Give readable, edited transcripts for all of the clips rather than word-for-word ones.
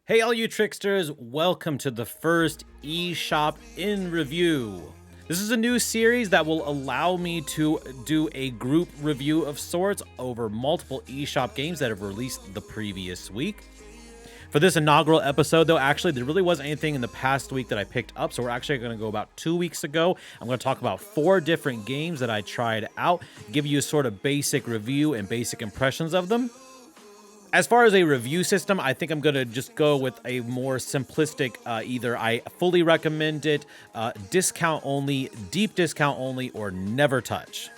Hey, all you tricksters, welcome to the first eShop in review. This is a new series that will allow me to do a group review of sorts over multiple eShop games that have released the previous week. For this inaugural episode, though, actually, there really wasn't anything in the past week that I picked up, so we're actually going to go about 2 weeks ago. I'm going to talk about 4 different games that I tried out, give you a sort of basic review and basic impressions of them. As far as a review system, I think I'm going to just go with a more simplistic, either I fully recommend it, discount only, deep discount only, or never touch.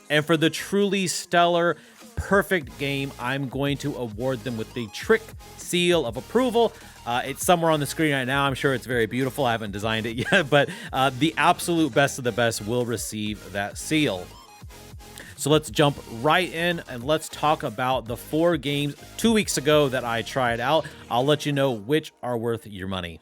And for the truly stellar, perfect game, I'm going to award them with the Trick seal of approval. It's somewhere on the screen right now. I'm sure it's very beautiful. I haven't designed it yet, but the absolute best of the best will receive that seal. So let's jump right in and let's talk about the 4 games 2 weeks ago that I tried out. I'll let you know which are worth your money.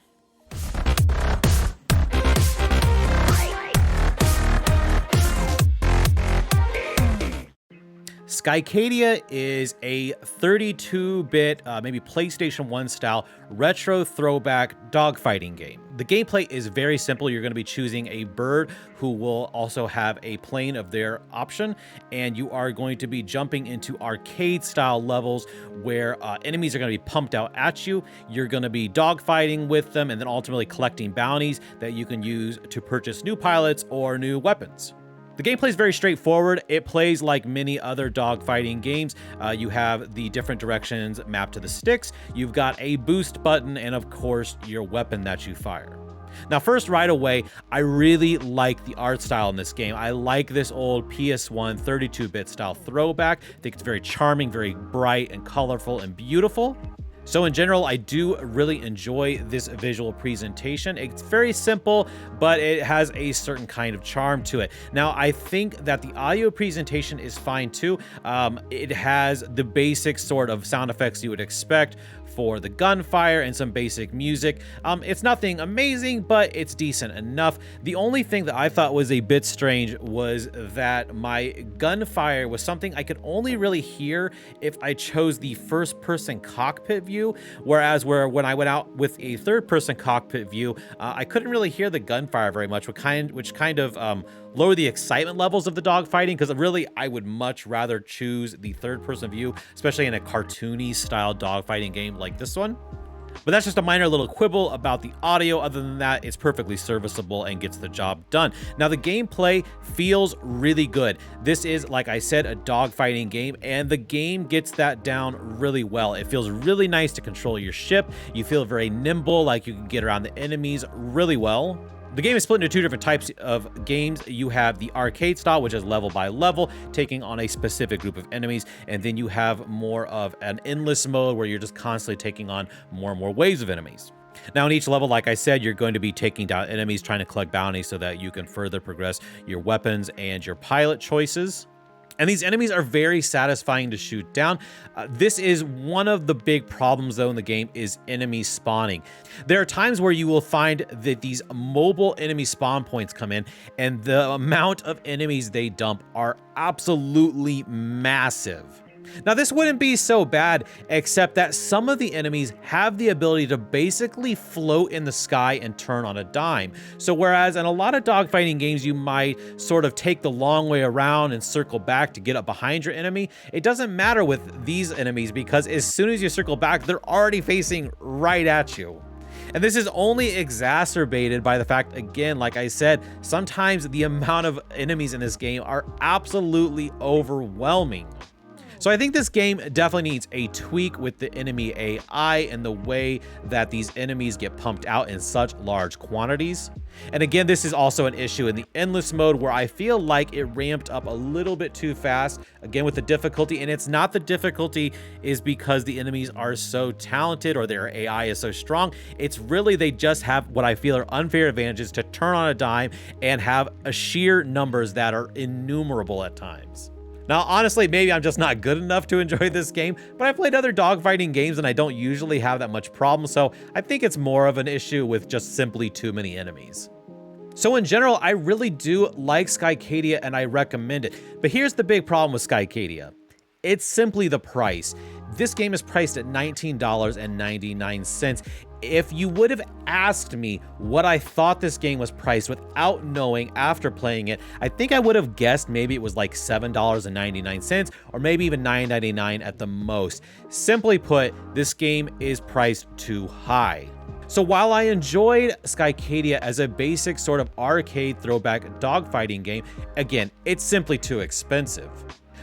Skycadia is a 32-bit, maybe PlayStation 1 style retro throwback dogfighting game. The gameplay is very simple. You're going to be choosing a bird who will also have a plane of their option, and you are going to be jumping into arcade-style levels where enemies are going to be pumped out at you. You're going to be dogfighting with them and then ultimately collecting bounties that you can use to purchase new pilots or new weapons. The gameplay is very straightforward. It plays like many other dogfighting games. You have the different directions mapped to the sticks. You've got a boost button and, of course, your weapon that you fire. Now, first, right away, I really like the art style in this game. I like this old PS1 32-bit style throwback. I think it's very charming, very bright and colorful and beautiful. So in general, I do really enjoy this visual presentation. It's very simple, but it has a certain kind of charm to it. Now, I think that the audio presentation is fine too. It has the basic sort of sound effects you would expect for the gunfire and some basic music. It's nothing amazing, but it's decent enough. The only thing that I thought was a bit strange was that my gunfire was something I could only really hear if I chose the first-person cockpit view, whereas when I went out with a third-person cockpit view, I couldn't really hear the gunfire very much, which kind of lowered the excitement levels of the dogfighting, because really I would much rather choose the third-person view, especially in a cartoony style dogfighting game like this one. But that's just a minor little quibble about the audio. Other than that, it's perfectly serviceable and gets the job done. Now, the gameplay feels really good. This is, like I said, a dogfighting game, and the game gets that down really well. It feels really nice to control your ship. You feel very nimble, like you can get around the enemies really well. The game is split into 2 different types of games. You have the arcade style, which is level by level, taking on a specific group of enemies. And then you have more of an endless mode where you're just constantly taking on more and more waves of enemies. Now, in each level, like I said, you're going to be taking down enemies, trying to collect bounties so that you can further progress your weapons and your pilot choices. And these enemies are very satisfying to shoot down. This is one of the big problems, though, in the game is enemy spawning. There are times where you will find that these mobile enemy spawn points come in, and the amount of enemies they dump are absolutely massive. Now, this wouldn't be so bad, except that some of the enemies have the ability to basically float in the sky and turn on a dime. So whereas in a lot of dogfighting games, you might sort of take the long way around and circle back to get up behind your enemy, it doesn't matter with these enemies, because as soon as you circle back, they're already facing right at you. And this is only exacerbated by the fact, again, like I said, sometimes the amount of enemies in this game are absolutely overwhelming. So I think this game definitely needs a tweak with the enemy AI and the way that these enemies get pumped out in such large quantities. And again, this is also an issue in the endless mode, where I feel like it ramped up a little bit too fast, again with the difficulty. And it's not the difficulty is because the enemies are so talented or their AI is so strong. It's really they just have what I feel are unfair advantages to turn on a dime and have a sheer numbers that are innumerable at times. Now, honestly, maybe I'm just not good enough to enjoy this game, but I played other dogfighting games and I don't usually have that much problem, so I think it's more of an issue with just simply too many enemies. So in general, I really do like Skycadia and I recommend it. But here's the big problem with Skycadia. It's simply the price. This game is priced at $19.99. If you would have asked me what I thought this game was priced without knowing after playing it, I think I would have guessed maybe it was like $7.99 or maybe even $9.99 at the most. Simply put, this game is priced too high. So while I enjoyed Skycadia as a basic sort of arcade throwback dogfighting game, again, it's simply too expensive.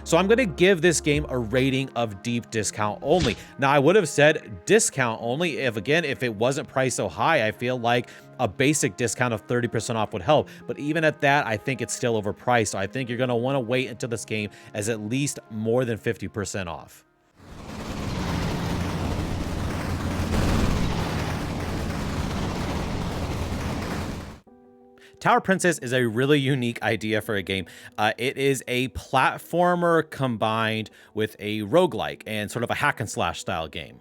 So I'm going to give this game a rating of deep discount only. Now, I would have said discount only if it wasn't priced so high. I feel like a basic discount of 30% off would help. But even at that, I think it's still overpriced. So I think you're going to want to wait until this game is at least more than 50% off. Tower Princess is a really unique idea for a game. It is a platformer combined with a roguelike and sort of a hack and slash style game.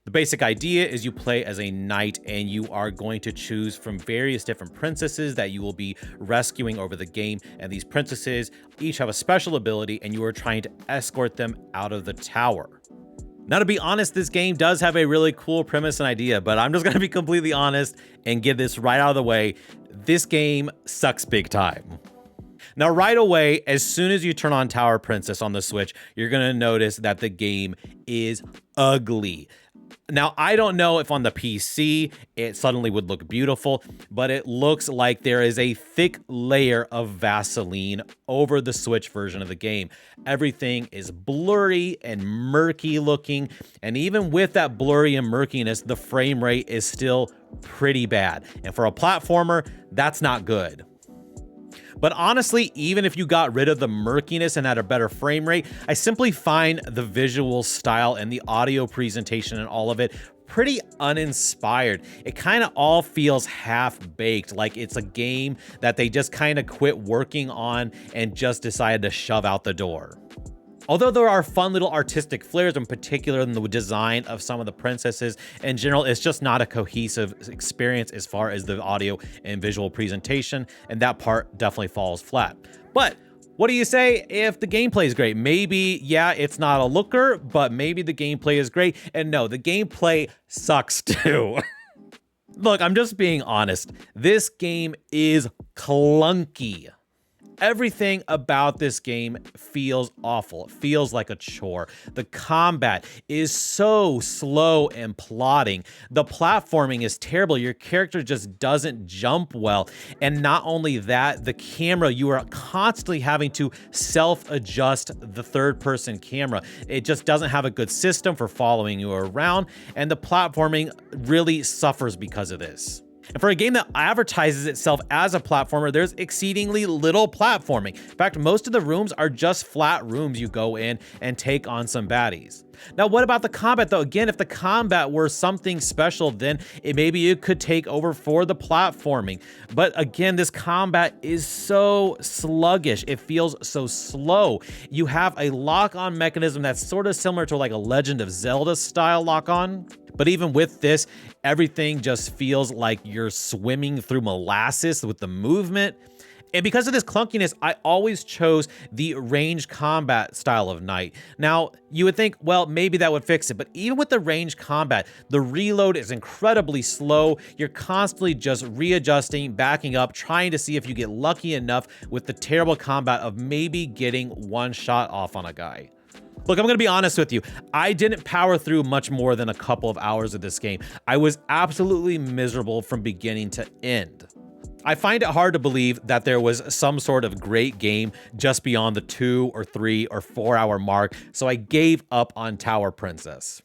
The basic idea is you play as a knight and you are going to choose from various different princesses that you will be rescuing over the game. And these princesses each have a special ability and you are trying to escort them out of the tower. Now, to be honest, this game does have a really cool premise and idea, but I'm just going to be completely honest and get this right out of the way. This game sucks big time. Now, right away, as soon as you turn on Tower Princess on the Switch, you're going to notice that the game is ugly. Now, I don't know if on the PC it suddenly would look beautiful, but it looks like there is a thick layer of Vaseline over the Switch version of the game. Everything is blurry and murky looking, and even with that blurry and murkiness, the frame rate is still pretty bad. And for a platformer, that's not good. But honestly, even if you got rid of the murkiness and had a better frame rate, I simply find the visual style and the audio presentation and all of it pretty uninspired. It kind of all feels half-baked, like it's a game that they just kind of quit working on and just decided to shove out the door. Although there are fun little artistic flares, in particular in the design of some of the princesses, in general, it's just not a cohesive experience as far as the audio and visual presentation, and that part definitely falls flat. But what do you say if the gameplay is great? Maybe, yeah, it's not a looker, but maybe the gameplay is great. And no, the gameplay sucks too. Look, I'm just being honest. This game is clunky. Everything about this game feels awful. It feels like a chore. The combat is so slow and plodding. The platforming is terrible. Your character just doesn't jump well. And not only that, the camera, you are constantly having to self-adjust the third-person camera. It just doesn't have a good system for following you around, and the platforming really suffers because of this. And for a game that advertises itself as a platformer, there's exceedingly little platforming. In fact, most of the rooms are just flat rooms you go in and take on some baddies. Now, what about the combat though? Again, if the combat were something special, then maybe it could take over for the platforming. But again, this combat is so sluggish. It feels so slow. You have a lock-on mechanism that's sort of similar to like a Legend of Zelda style lock-on. But even with this, everything just feels like you're swimming through molasses with the movement. And because of this clunkiness, I always chose the ranged combat style of Knight. Now, you would think, well, maybe that would fix it. But even with the ranged combat, the reload is incredibly slow. You're constantly just readjusting, backing up, trying to see if you get lucky enough with the terrible combat of maybe getting one shot off on a guy. Look, I'm going to be honest with you. I didn't power through much more than a couple of hours of this game. I was absolutely miserable from beginning to end. I find it hard to believe that there was some sort of great game just beyond the 2 or 3 or 4 hour mark, so I gave up on Tower Princess.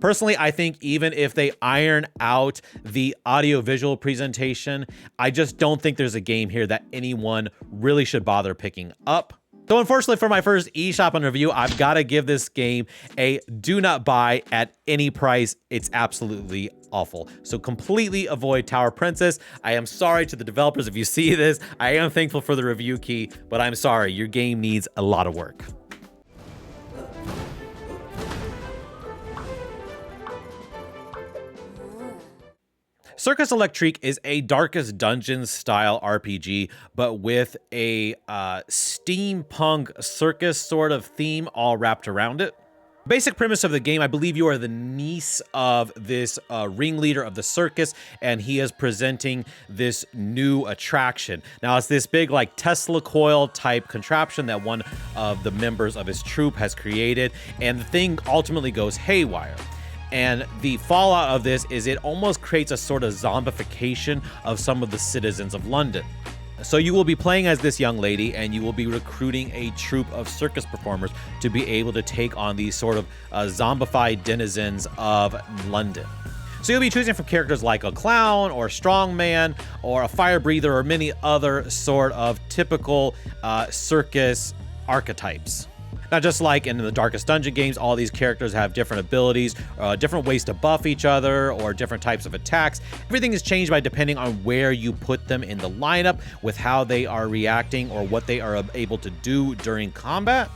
Personally, I think even if they iron out the audio-visual presentation, I just don't think there's a game here that anyone really should bother picking up. So unfortunately for my first eShop and review, I've got to give this game a do not buy at any price. It's absolutely awful. So completely avoid Tower Princess. I am sorry to the developers if you see this. I am thankful for the review key, but I'm sorry, your game needs a lot of work. Circus Electrique is a Darkest Dungeon style RPG, but with a steampunk circus sort of theme all wrapped around it. Basic premise of the game, I believe you are the niece of this ringleader of the circus, and he is presenting this new attraction. Now, it's this big like Tesla coil type contraption that one of the members of his troupe has created, and the thing ultimately goes haywire. And the fallout of this is it almost creates a sort of zombification of some of the citizens of London. So you will be playing as this young lady, and you will be recruiting a troupe of circus performers to be able to take on these sort of zombified denizens of London. So you'll be choosing from characters like a clown or strongman or a fire breather or many other sort of typical circus archetypes. Now, just like in the Darkest Dungeon games, all these characters have different abilities, different ways to buff each other, or different types of attacks. Everything is changed by depending on where you put them in the lineup, with how they are reacting or what they are able to do during combat.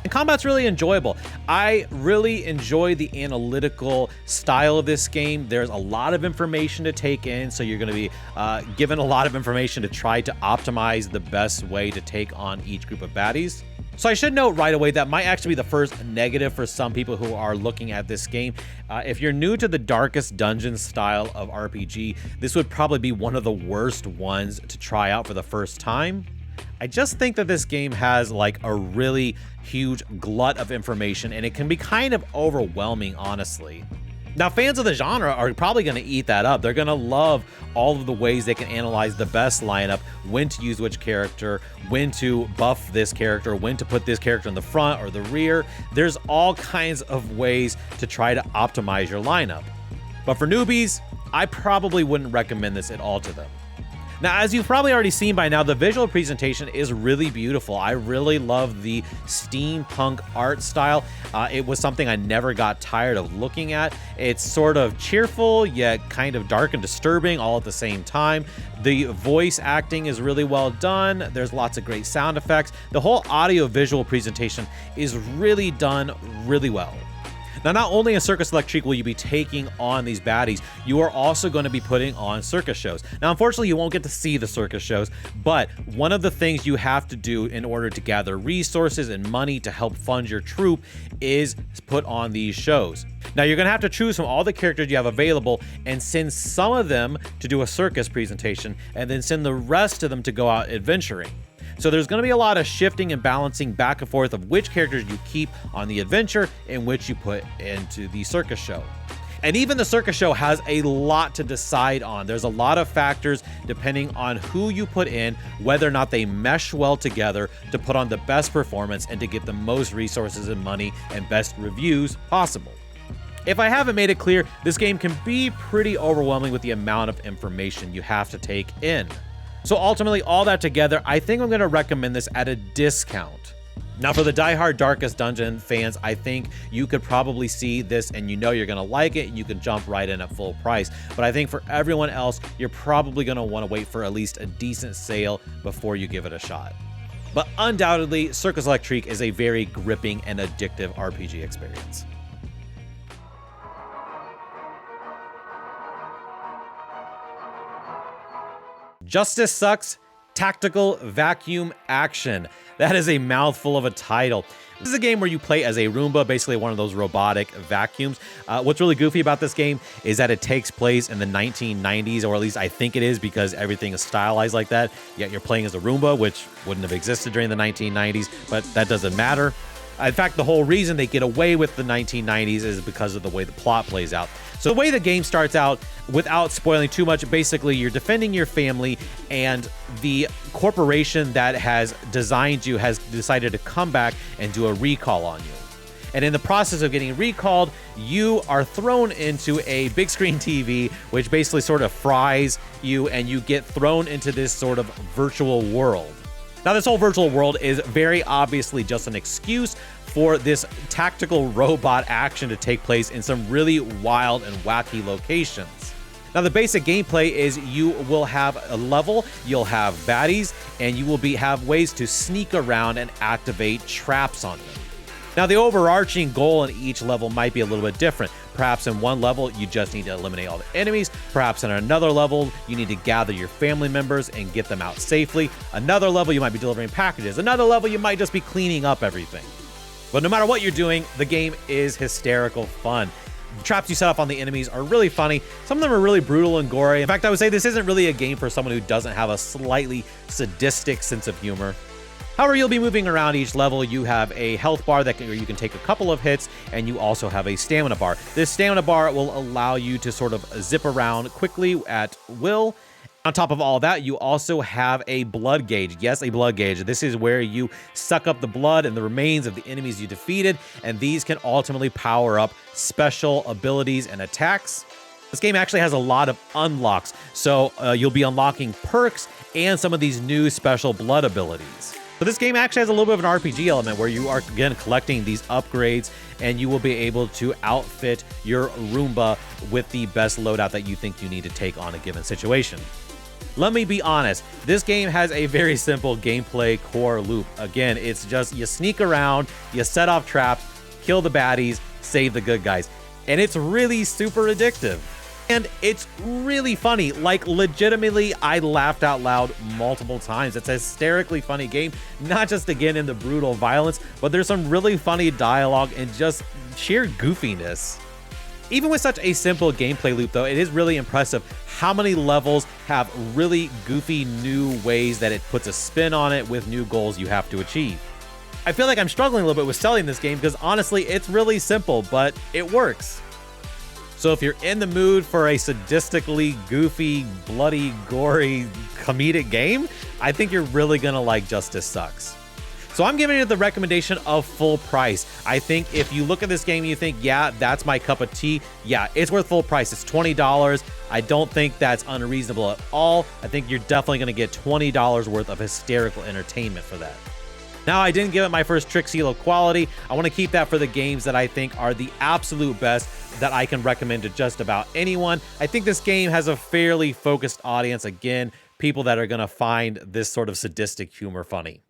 And combat's really enjoyable. I really enjoy the analytical style of this game. There's a lot of information to take in, so you're going to be given a lot of information to try to optimize the best way to take on each group of baddies. So I should note right away that might actually be the first negative for some people who are looking at this game. If you're new to the Darkest Dungeon style of RPG, this would probably be one of the worst ones to try out for the first time. I just think that this game has like a really huge glut of information, and it can be kind of overwhelming, honestly. Now, fans of the genre are probably going to eat that up. They're going to love all of the ways they can analyze the best lineup, when to use which character, when to buff this character, when to put this character in the front or the rear. There's all kinds of ways to try to optimize your lineup. But for newbies, I probably wouldn't recommend this at all to them. Now, as you've probably already seen by now, the visual presentation is really beautiful. I really love the steampunk art style. It was something I never got tired of looking at. It's sort of cheerful, yet kind of dark and disturbing all at the same time. The voice acting is really well done. There's lots of great sound effects. The whole audio-visual presentation is really done really well. Now, not only in Circus Electrique will you be taking on these baddies, you are also going to be putting on circus shows. Now, unfortunately, you won't get to see the circus shows, but one of the things you have to do in order to gather resources and money to help fund your troupe is put on these shows. Now, you're going to have to choose from all the characters you have available and send some of them to do a circus presentation, and then send the rest of them to go out adventuring. So there's going to be a lot of shifting and balancing back and forth of which characters you keep on the adventure and which you put into the circus show. And even the circus show has a lot to decide on. There's a lot of factors depending on who you put in, whether or not they mesh well together to put on the best performance and to get the most resources and money and best reviews possible. If I haven't made it clear, this game can be pretty overwhelming with the amount of information you have to take in. So ultimately, all that together, I think I'm going to recommend this at a discount. Now, for the diehard Darkest Dungeon fans, I think you could probably see this and you know you're going to like it, and you can jump right in at full price. But I think for everyone else, you're probably going to want to wait for at least a decent sale before you give it a shot. But undoubtedly, Circus Electrique is a very gripping and addictive RPG experience. Justice Sucks Tactical Vacuum Action. That is a mouthful of a title. This is a game where you play as a Roomba, basically one of those robotic vacuums. What's really goofy about this game is that it takes place in the 1990s, or at least I think it is, because everything is stylized like that. Yet you're playing as a Roomba, which wouldn't have existed during the 1990s, but that doesn't matter. In fact, the whole reason they get away with the 1990s is because of the way the plot plays out. So the way the game starts out, without spoiling too much, basically you're defending your family, and the corporation that has designed you has decided to come back and do a recall on you. And in the process of getting recalled, you are thrown into a big screen TV, which basically sort of fries you, and you get thrown into this sort of virtual world. Now, this whole virtual world is very obviously just an excuse for this tactical robot action to take place in some really wild and wacky locations. Now, the basic gameplay is you will have a level, you'll have baddies, and you will have ways to sneak around and activate traps on them. Now, the overarching goal in each level might be a little bit different. Perhaps in one level, you just need to eliminate all the enemies. Perhaps in another level, you need to gather your family members and get them out safely. Another level, you might be delivering packages. Another level, you might just be cleaning up everything. But no matter what you're doing, the game is hysterical fun. The traps you set up on the enemies are really funny. Some of them are really brutal and gory. In fact, I would say this isn't really a game for someone who doesn't have a slightly sadistic sense of humor. However, you'll be moving around each level. You have a health bar where you can take a couple of hits, and you also have a stamina bar. This stamina bar will allow you to sort of zip around quickly at will. On top of all that, you also have a blood gauge. Yes, a blood gauge. This is where you suck up the blood and the remains of the enemies you defeated, and these can ultimately power up special abilities and attacks. This game actually has a lot of unlocks, so you'll be unlocking perks and some of these new special blood abilities. So this game actually has a little bit of an RPG element where you are, again, collecting these upgrades, and you will be able to outfit your Roomba with the best loadout that you think you need to take on a given situation. Let me be honest, this game has a very simple gameplay core loop. Again, it's just you sneak around, you set off traps, kill the baddies, save the good guys. And it's really super addictive. And it's really funny. Like, legitimately, I laughed out loud multiple times. It's a hysterically funny game, not just, again, in the brutal violence, but there's some really funny dialogue and just sheer goofiness. Even with such a simple gameplay loop, though, it is really impressive how many levels have really goofy new ways that it puts a spin on it with new goals you have to achieve. I feel like I'm struggling a little bit with selling this game because, honestly, it's really simple, but it works. So if you're in the mood for a sadistically goofy, bloody, gory, comedic game, I think you're really gonna like Justice Sucks. So I'm giving it the recommendation of full price. I think if you look at this game and you think, yeah, that's my cup of tea, yeah, it's worth full price. It's $20. I don't think that's unreasonable at all. I think you're definitely gonna get $20 worth of hysterical entertainment for that. Now, I didn't give it my first trick seal of quality. I want to keep that for the games that I think are the absolute best that I can recommend to just about anyone. I think this game has a fairly focused audience. Again, people that are going to find this sort of sadistic humor funny.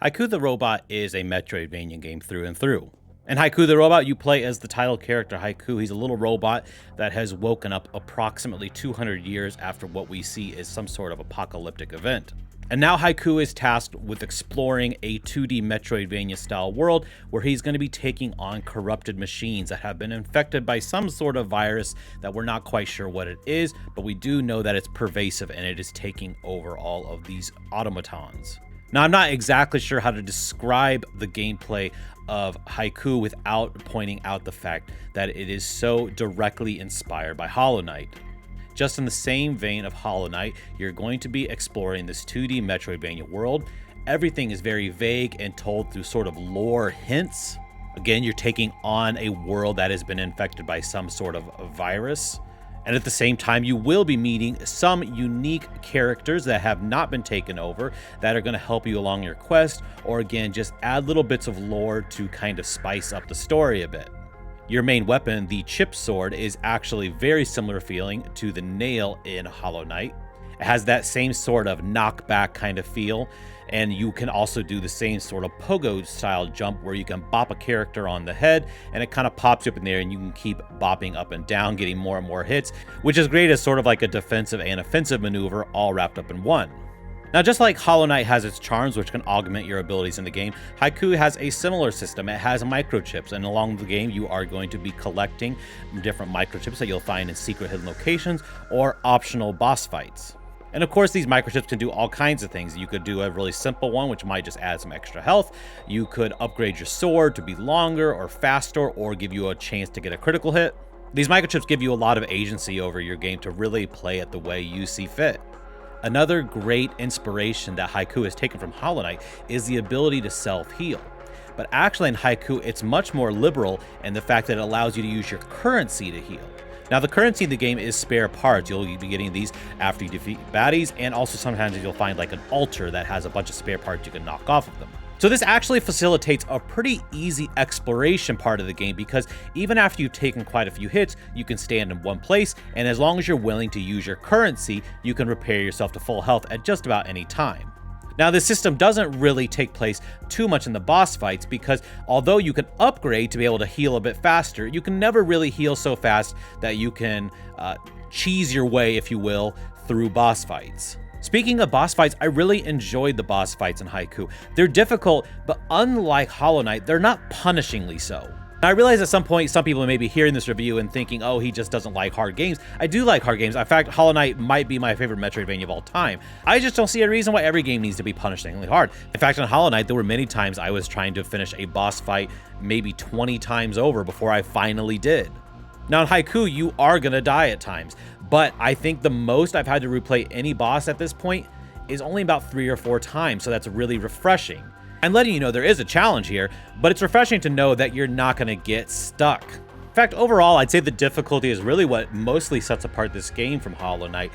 Haiku the Robot is a Metroidvania game through and through. In Haiku the Robot, you play as the title character Haiku. He's a little robot that has woken up approximately 200 years after what we see as some sort of apocalyptic event. And now Haiku is tasked with exploring a 2D Metroidvania style world where he's going to be taking on corrupted machines that have been infected by some sort of virus that we're not quite sure what it is, but we do know that it's pervasive and it is taking over all of these automatons. Now, I'm not exactly sure how to describe the gameplay of Haiku without pointing out the fact that it is so directly inspired by Hollow Knight. Just in the same vein of Hollow Knight, you're going to be exploring this 2D Metroidvania world. Everything is very vague and told through sort of lore hints. Again, you're taking on a world that has been infected by some sort of virus. And at the same time, you will be meeting some unique characters that have not been taken over that are going to help you along your quest, or again, just add little bits of lore to kind of spice up the story a bit. Your main weapon, the chip sword, is actually very similar feeling to the nail in Hollow Knight. It has that same sort of knockback kind of feel, and you can also do the same sort of pogo style jump where you can bop a character on the head and it kind of pops you up in there and you can keep bopping up and down, getting more and more hits, which is great as sort of like a defensive and offensive maneuver all wrapped up in one. Now, just like Hollow Knight has its charms, which can augment your abilities in the game, Haiku has a similar system. It has microchips, and along the game, you are going to be collecting different microchips that you'll find in secret hidden locations or optional boss fights. And of course, these microchips can do all kinds of things. You could do a really simple one, which might just add some extra health. You could upgrade your sword to be longer or faster or give you a chance to get a critical hit. These microchips give you a lot of agency over your game to really play it the way you see fit. Another great inspiration that Haiku has taken from Hollow Knight is the ability to self-heal. But actually in Haiku, it's much more liberal in the fact that it allows you to use your currency to heal. Now, the currency in the game is spare parts. You'll be getting these after you defeat baddies, and also sometimes you'll find like an altar that has a bunch of spare parts you can knock off of them. So this actually facilitates a pretty easy exploration part of the game, because even after you've taken quite a few hits, you can stand in one place, and as long as you're willing to use your currency, you can repair yourself to full health at just about any time. Now, this system doesn't really take place too much in the boss fights, because although you can upgrade to be able to heal a bit faster, you can never really heal so fast that you can cheese your way, if you will, through boss fights. Speaking of boss fights, I really enjoyed the boss fights in Haiku. They're difficult, but unlike Hollow Knight, they're not punishingly so. Now, I realize at some point, some people may be hearing this review and thinking, oh, he just doesn't like hard games. I do like hard games. In fact, Hollow Knight might be my favorite Metroidvania of all time. I just don't see a reason why every game needs to be punishingly hard. In fact, on Hollow Knight, there were many times I was trying to finish a boss fight maybe 20 times over before I finally did. Now, in Haiku, you are going to die at times, but I think the most I've had to replay any boss at this point is only about 3 or 4 times, so that's really refreshing. I'm letting you know there is a challenge here, but it's refreshing to know that you're not going to get stuck. In fact, overall, I'd say the difficulty is really what mostly sets apart this game from Hollow Knight.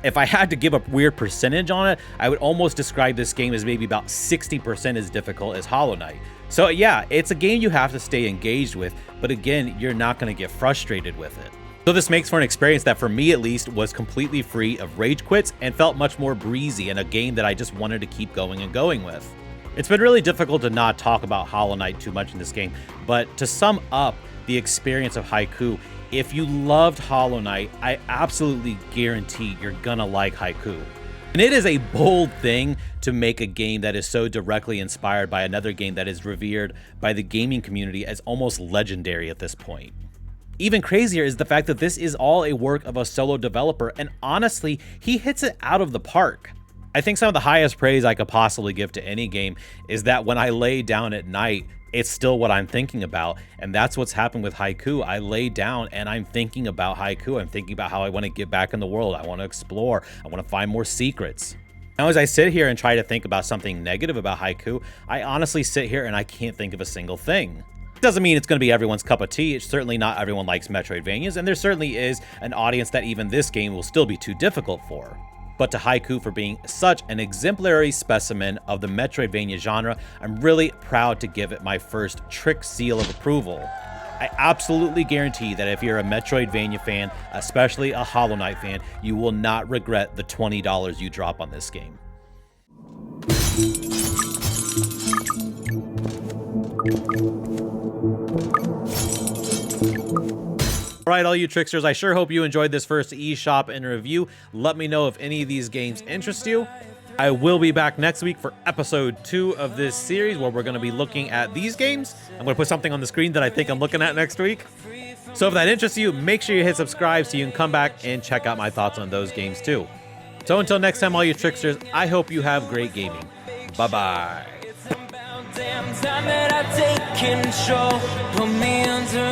If I had to give a weird percentage on it, I would almost describe this game as maybe about 60% as difficult as Hollow Knight. So yeah, it's a game you have to stay engaged with, but again, you're not going to get frustrated with it. So this makes for an experience that, for me at least, was completely free of rage quits and felt much more breezy, and a game that I just wanted to keep going and going with. It's been really difficult to not talk about Hollow Knight too much in this game, but to sum up the experience of Haiku, if you loved Hollow Knight, I absolutely guarantee you're gonna like Haiku. And it is a bold thing to make a game that is so directly inspired by another game that is revered by the gaming community as almost legendary at this point. Even crazier is the fact that this is all a work of a solo developer, and honestly, he hits it out of the park. I think some of the highest praise I could possibly give to any game is that when I lay down at night, it's still what I'm thinking about, and that's what's happened with Haiku. I lay down and I'm thinking about Haiku. I'm thinking about how I want to get back in the world. I want to explore. I want to find more secrets. Now, as I sit here and try to think about something negative about Haiku, I honestly sit here and I can't think of a single thing. It doesn't mean it's going to be everyone's cup of tea. It's certainly not everyone likes Metroidvanias, and there certainly is an audience that even this game will still be too difficult for. But to Haiku for being such an exemplary specimen of the Metroidvania genre, I'm really proud to give it my first Trick seal of approval. I absolutely guarantee that if you're a Metroidvania fan, especially a Hollow Knight fan, you will not regret the $20 you drop on this game. Alright, all you tricksters, I sure hope you enjoyed this first eShop and review. Let me know if any of these games interest you. I will be back next week for episode 2 of this series, where we're going to be looking at these games. I'm going to put something on the screen that I think I'm looking at next week. So if that interests you, make sure you hit subscribe so you can come back and check out my thoughts on those games too. So until next time, all you tricksters, I hope you have great gaming. Bye-bye. Damn time that I take control, put me under